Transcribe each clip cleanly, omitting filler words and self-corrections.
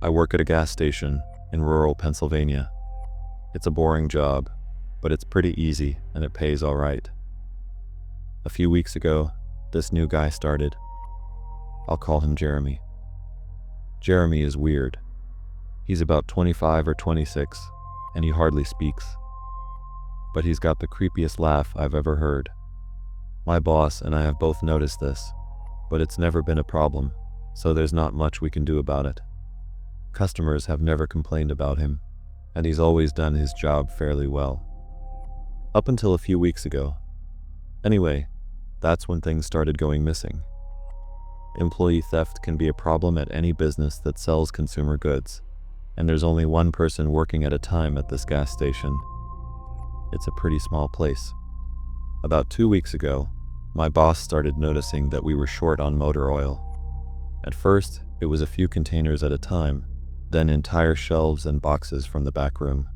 I work at a gas station in rural Pennsylvania. It's a boring job, but it's pretty easy and it pays all right. A few weeks ago, this new guy started. I'll call him Jeremy. Jeremy is weird. He's about 25 or 26, and he hardly speaks. But he's got the creepiest laugh I've ever heard. My boss and I have both noticed this, but it's never been a problem, so there's not much we can do about it. Customers have never complained about him, and he's always done his job fairly well. Up until a few weeks ago. Anyway, that's when things started going missing. Employee theft can be a problem at any business that sells consumer goods, and there's only one person working at a time at this gas station. It's a pretty small place. About 2 weeks ago, my boss started noticing that we were short on motor oil. At first, it was a few containers at a time, then entire shelves and boxes from the back room.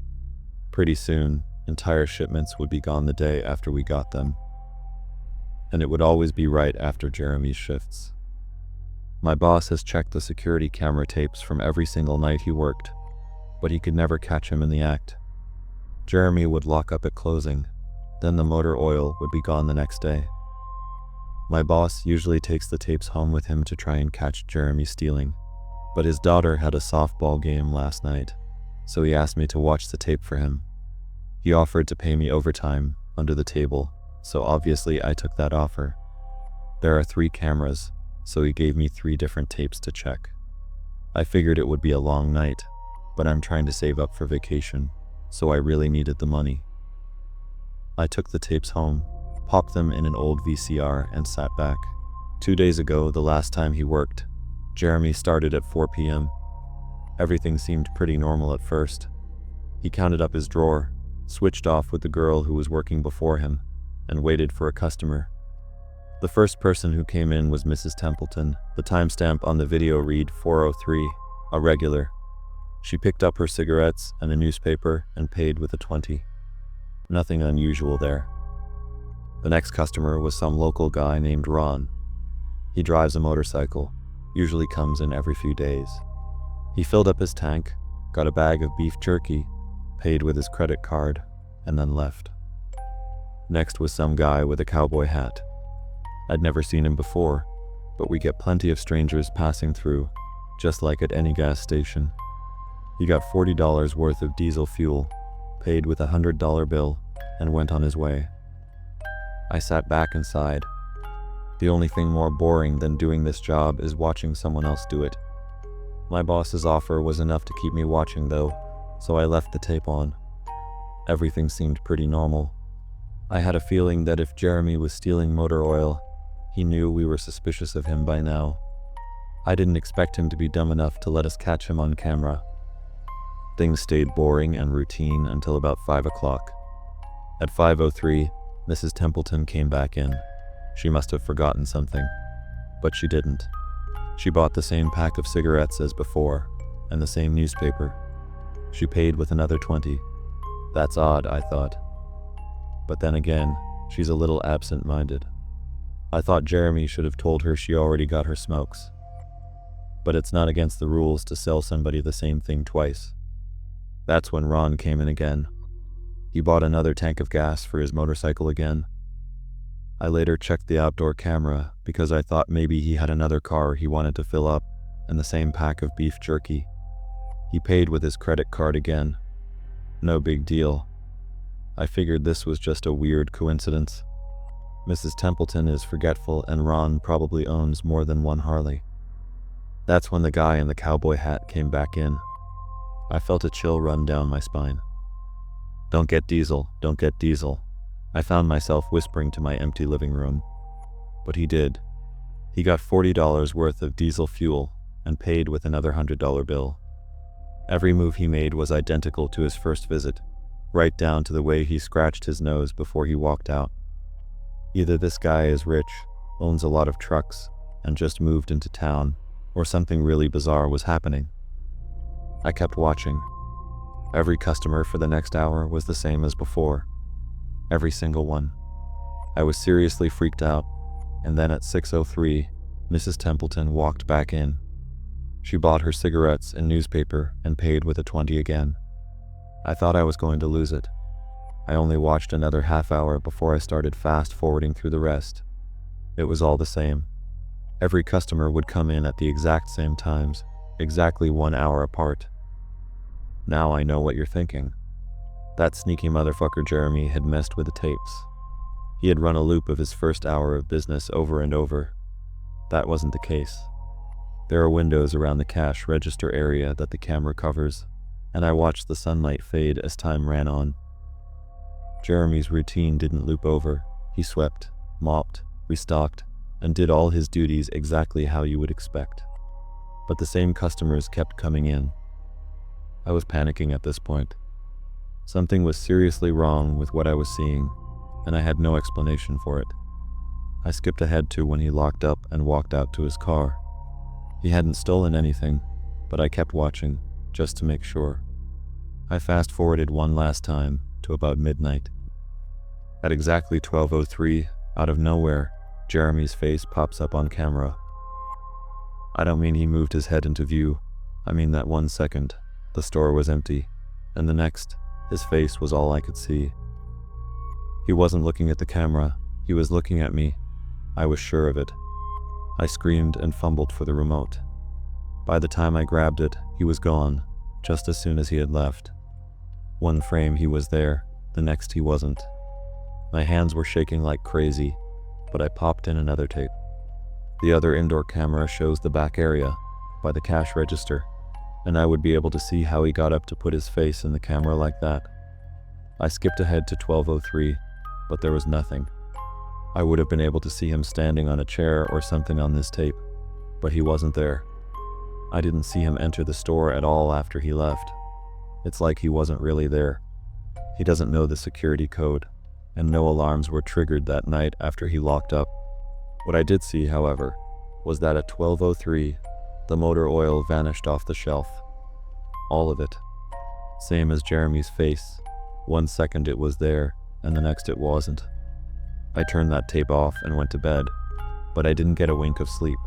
Pretty soon, entire shipments would be gone the day after we got them. And it would always be right after Jeremy's shifts. My boss has checked the security camera tapes from every single night he worked, but he could never catch him in the act. Jeremy would lock up at closing, then the motor oil would be gone the next day. My boss usually takes the tapes home with him to try and catch Jeremy stealing, but his daughter had a softball game last night, so he asked me to watch the tape for him. He offered to pay me overtime under the table, so obviously I took that offer. There are 3 cameras, so he gave me 3 different tapes to check. I figured it would be a long night, but I'm trying to save up for vacation, so I really needed the money. I took the tapes home, popped them in an old VCR, and sat back. 2 days ago, the last time he worked, Jeremy started at 4 p.m. Everything seemed pretty normal at first. He counted up his drawer, switched off with the girl who was working before him, and waited for a customer. The first person who came in was Mrs. Templeton. The timestamp on the video read 4:03, a regular. She picked up her cigarettes and a newspaper and paid with a 20. Nothing unusual there. The next customer was some local guy named Ron. He drives a motorcycle, usually comes in every few days. He filled up his tank, got a bag of beef jerky, paid with his credit card, and then left. Next was some guy with a cowboy hat. I'd never seen him before, but we get plenty of strangers passing through, just like at any gas station. He got $40 worth of diesel fuel, paid with a $100 bill, and went on his way. I sat back and sighed. The only thing more boring than doing this job is watching someone else do it. My boss's offer was enough to keep me watching though, so I left the tape on. Everything seemed pretty normal. I had a feeling that if Jeremy was stealing motor oil, he knew we were suspicious of him by now. I didn't expect him to be dumb enough to let us catch him on camera. Things stayed boring and routine until about 5 o'clock. At 5:03, Mrs. Templeton came back in. She must have forgotten something, but she didn't. She bought the same pack of cigarettes as before, and the same newspaper. She paid with another 20. That's odd, I thought. But then again, she's a little absent-minded. I thought Jeremy should have told her she already got her smokes. But it's not against the rules to sell somebody the same thing twice. That's when Ron came in again. He bought another tank of gas for his motorcycle again. I later checked the outdoor camera because I thought maybe he had another car he wanted to fill up and the same pack of beef jerky. He paid with his credit card again. No big deal. I figured this was just a weird coincidence. Mrs. Templeton is forgetful and Ron probably owns more than one Harley. That's when the guy in the cowboy hat came back in. I felt a chill run down my spine. "Don't get diesel, don't get diesel." I found myself whispering to my empty living room. But he did. He got $40 worth of diesel fuel and paid with another $100 bill. Every move he made was identical to his first visit, right down to the way he scratched his nose before he walked out. Either this guy is rich, owns a lot of trucks, and just moved into town, or something really bizarre was happening. I kept watching. Every customer for the next hour was the same as before. Every single one. I was seriously freaked out, and then at 6:03, Mrs. Templeton walked back in. She bought her cigarettes and newspaper and paid with a 20 again. I thought I was going to lose it. I only watched another half hour before I started fast forwarding through the rest. It was all the same. Every customer would come in at the exact same times, exactly 1 hour apart. Now I know what you're thinking. That sneaky motherfucker Jeremy had messed with the tapes. He had run a loop of his first hour of business over and over. That wasn't the case. There are windows around the cash register area that the camera covers, and I watched the sunlight fade as time ran on. Jeremy's routine didn't loop over. He swept, mopped, restocked, and did all his duties exactly how you would expect. But the same customers kept coming in. I was panicking at this point. Something was seriously wrong with what I was seeing, and I had no explanation for it. I skipped ahead to when he locked up and walked out to his car. He hadn't stolen anything, but I kept watching, just to make sure. I fast-forwarded one last time to about midnight. At exactly 12:03, out of nowhere, Jeremy's face pops up on camera. I don't mean he moved his head into view. I mean that 1 second, the store was empty, and the next, his face was all I could see. He wasn't looking at the camera, he was looking at me. I was sure of it. I screamed and fumbled for the remote. By the time I grabbed it, he was gone, just as soon as he had left. One frame he was there, the next he wasn't. My hands were shaking like crazy, but I popped in another tape. The other indoor camera shows the back area, by the cash register, and I would be able to see how he got up to put his face in the camera like that. I skipped ahead to 12:03, but there was nothing. I would have been able to see him standing on a chair or something on this tape, but he wasn't there. I didn't see him enter the store at all after he left. It's like he wasn't really there. He doesn't know the security code, and no alarms were triggered that night after he locked up. What I did see, however, was that at 12:03, the motor oil vanished off the shelf. All of it. Same as Jeremy's face. 1 second it was there, and the next it wasn't. I turned that tape off and went to bed, but I didn't get a wink of sleep.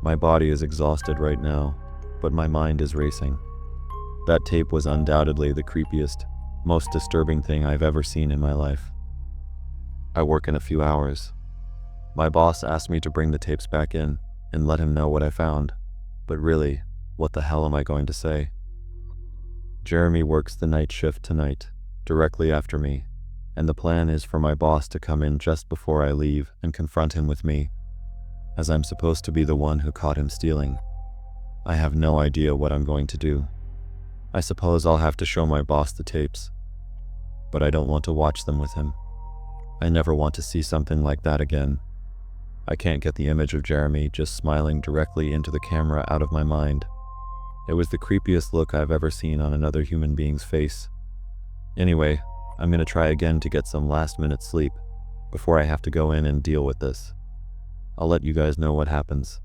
My body is exhausted right now, but my mind is racing. That tape was undoubtedly the creepiest, most disturbing thing I've ever seen in my life. I work in a few hours. My boss asked me to bring the tapes back in and let him know what I found, but really, what the hell am I going to say? Jeremy works the night shift tonight, directly after me, and the plan is for my boss to come in just before I leave and confront him with me, as I'm supposed to be the one who caught him stealing. I have no idea what I'm going to do. I suppose I'll have to show my boss the tapes, but I don't want to watch them with him. I never want to see something like that again. I can't get the image of Jeremy just smiling directly into the camera out of my mind. It was the creepiest look I've ever seen on another human being's face. Anyway, I'm gonna try again to get some last-minute sleep before I have to go in and deal with this. I'll let you guys know what happens.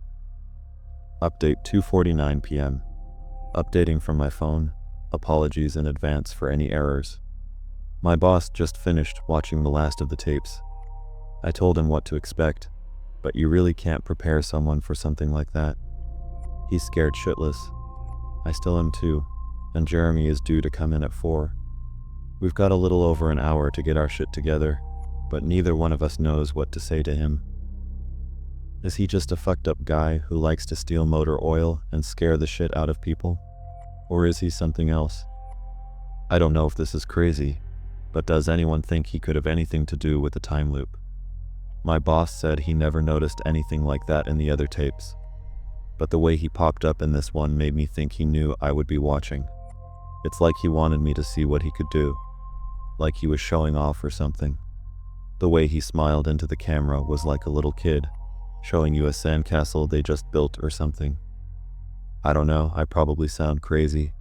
Update 2:49 p.m. Updating from my phone. Apologies in advance for any errors. My boss just finished watching the last of the tapes. I told him what to expect, but you really can't prepare someone for something like that. He's scared shitless. I still am too, and Jeremy is due to come in at 4. We've got a little over an hour to get our shit together, but neither one of us knows what to say to him. Is he just a fucked up guy who likes to steal motor oil and scare the shit out of people? Or is he something else? I don't know if this is crazy, but does anyone think he could have anything to do with the time loop? My boss said he never noticed anything like that in the other tapes, but the way he popped up in this one made me think he knew I would be watching. It's like he wanted me to see what he could do, like he was showing off or something. The way he smiled into the camera was like a little kid, showing you a sandcastle they just built or something. I don't know, I probably sound crazy.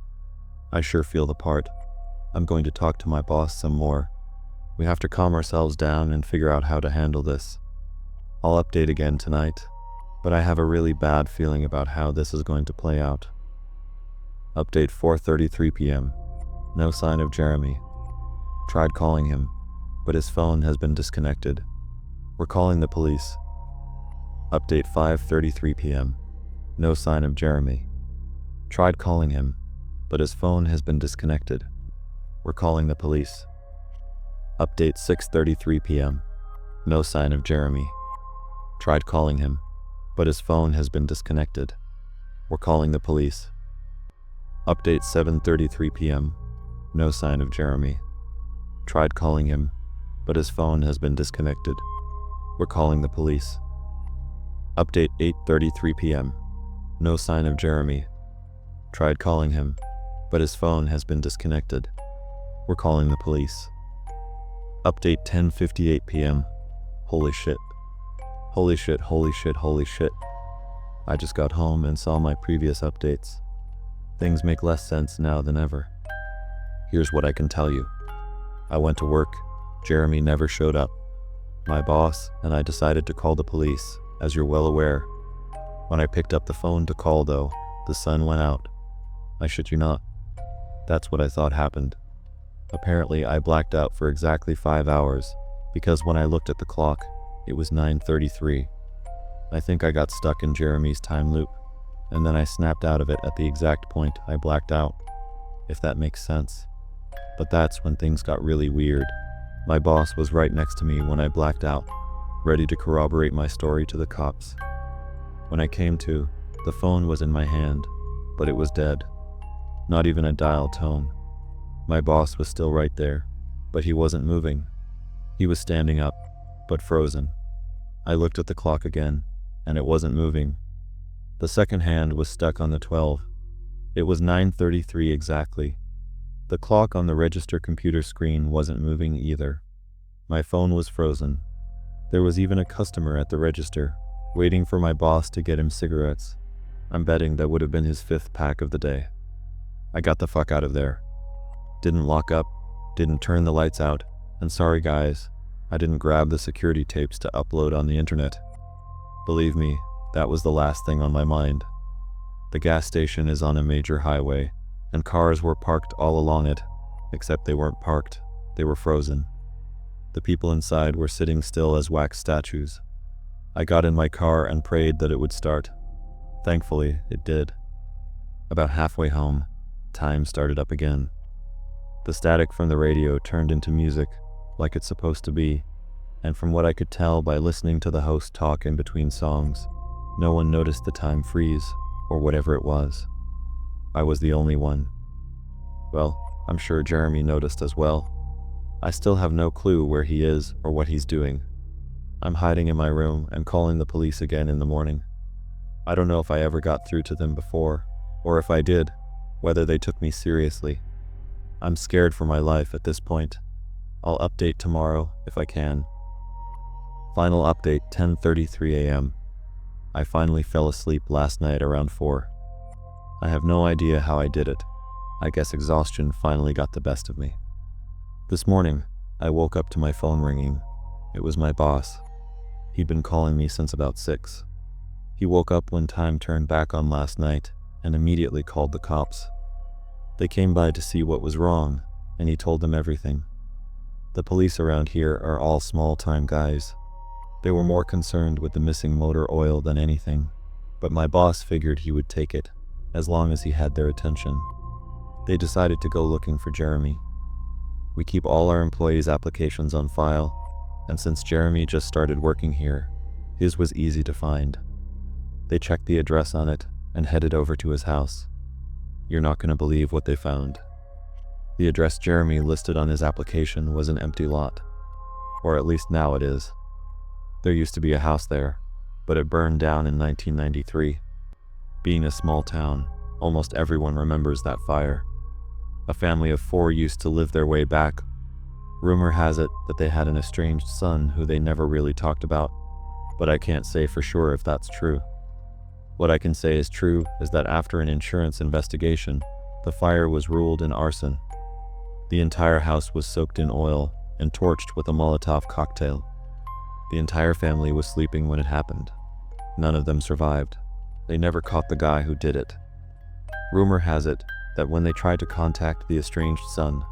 I sure feel the part. I'm going to talk to my boss some more. We have to calm ourselves down and figure out how to handle this. I'll update again tonight, but I have a really bad feeling about how this is going to play out. Update 4:33 p.m. No sign of Jeremy. Tried calling him, but his phone has been disconnected. We're calling the police. Update 5:33 p.m. No sign of Jeremy. Tried calling him, but his phone has been disconnected. We're calling the police. Update 6:33 p.m. No sign of Jeremy. Tried calling him, but his phone has been disconnected. We're calling the police. Update 7:33 p.m. No sign of Jeremy. Tried calling him, but his phone has been disconnected. We're calling the police. Update 8:33 p.m. No sign of Jeremy. Tried calling him, but his phone has been disconnected. We're calling the police. Update 10:58 p.m. Holy shit. Holy shit, holy shit, holy shit. I just got home and saw my previous updates. Things make less sense now than ever. Here's what I can tell you. I went to work. Jeremy never showed up. My boss and I decided to call the police, as you're well aware. When I picked up the phone to call though, the sun went out. I shit you not. That's what I thought happened. Apparently I blacked out for exactly 5 hours, because when I looked at the clock, it was 9:33. I think I got stuck in Jeremy's time loop, and then I snapped out of it at the exact point I blacked out, if that makes sense. But that's when things got really weird. My boss was right next to me when I blacked out, ready to corroborate my story to the cops. When I came to, the phone was in my hand, but it was dead. Not even a dial tone. My boss was still right there, but he wasn't moving. He was standing up, but frozen. I looked at the clock again, and it wasn't moving. The second hand was stuck on the 12. It was 9:33 exactly. The clock on the register computer screen wasn't moving either. My phone was frozen. There was even a customer at the register, waiting for my boss to get him cigarettes. I'm betting that would have been his 5th pack of the day. I got the fuck out of there. Didn't lock up, didn't turn the lights out, and sorry guys, I didn't grab the security tapes to upload on the internet. Believe me, that was the last thing on my mind. The gas station is on a major highway, and cars were parked all along it, except they weren't parked, they were frozen. The people inside were sitting still as wax statues. I got in my car and prayed that it would start. Thankfully, it did. About halfway home, time started up again. The static from the radio turned into music, like it's supposed to be, and from what I could tell by listening to the host talk in between songs, no one noticed the time freeze, or whatever it was. I was the only one. Well, I'm sure Jeremy noticed as well. I still have no clue where he is or what he's doing. I'm hiding in my room and calling the police again in the morning. I don't know if I ever got through to them before, or if I did, whether they took me seriously. I'm scared for my life at this point. I'll update tomorrow if I can. Final update 10:33 a.m. I finally fell asleep last night around 4. I have no idea how I did it. I guess exhaustion finally got the best of me. This morning, I woke up to my phone ringing. It was my boss. He'd been calling me since about 6. He woke up when time turned back on last night and immediately called the cops. They came by to see what was wrong, and he told them everything. The police around here are all small-time guys. They were more concerned with the missing motor oil than anything, but my boss figured he would take it, as long as he had their attention. They decided to go looking for Jeremy. We keep all our employees' applications on file, and since Jeremy just started working here, his was easy to find. They checked the address on it and headed over to his house. You're not going to believe what they found. The address Jeremy listed on his application was an empty lot, or at least now it is. There used to be a house there, but it burned down in 1993. Being a small town, almost everyone remembers that fire. A family of 4 used to live their way back. Rumor has it that they had an estranged son who they never really talked about, but I can't say for sure if that's true. What I can say is true is that after an insurance investigation, the fire was ruled an arson. The entire house was soaked in oil and torched with a Molotov cocktail. The entire family was sleeping when it happened. None of them survived. They never caught the guy who did it. Rumor has it that when they tried to contact the estranged son,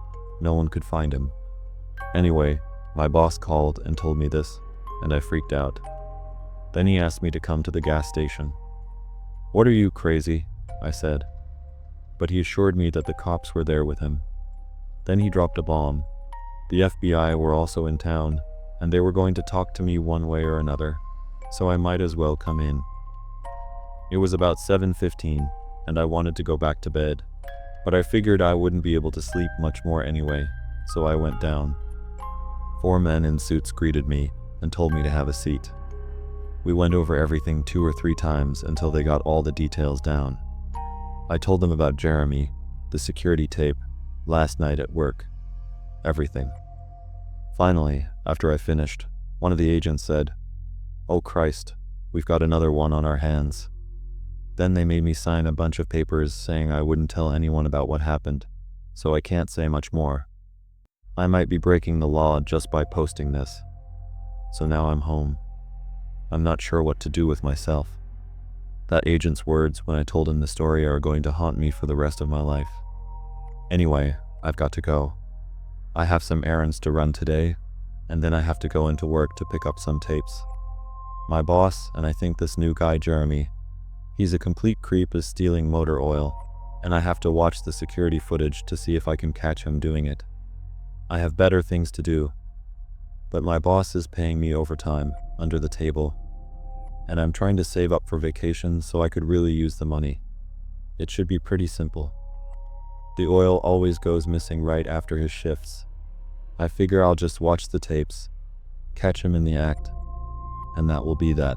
no one could find him. Anyway, my boss called and told me this, and I freaked out. Then he asked me to come to the gas station. "What are you, crazy?" I said. but he assured me that the cops were there with him. Then he dropped a bomb. The FBI were also in town, and they were going to talk to me one way or another, so I might as well come in. It was about 7:15, and I wanted to go back to bed, but I figured I wouldn't be able to sleep much more anyway, so I went down. 4 men in suits greeted me and told me to have a seat. We went over everything 2 or 3 times until they got all the details down. I told them about Jeremy, the security tape, last night at work, everything. Finally, after I finished, one of the agents said, "Oh Christ, we've got another one on our hands." Then they made me sign a bunch of papers saying I wouldn't tell anyone about what happened, so I can't say much more. I might be breaking the law just by posting this. So now I'm home. I'm not sure what to do with myself. That agent's words when I told him the story are going to haunt me for the rest of my life. Anyway, I've got to go. I have some errands to run today, and then I have to go into work to pick up some tapes. My boss, and I think this new guy Jeremy, he's a complete creep, is stealing motor oil, and I have to watch the security footage to see if I can catch him doing it. I have better things to do, but my boss is paying me overtime under the table, and I'm trying to save up for vacation so I could really use the money. It should be pretty simple. The oil always goes missing right after his shifts. I figure I'll just watch the tapes, catch him in the act, and that will be that.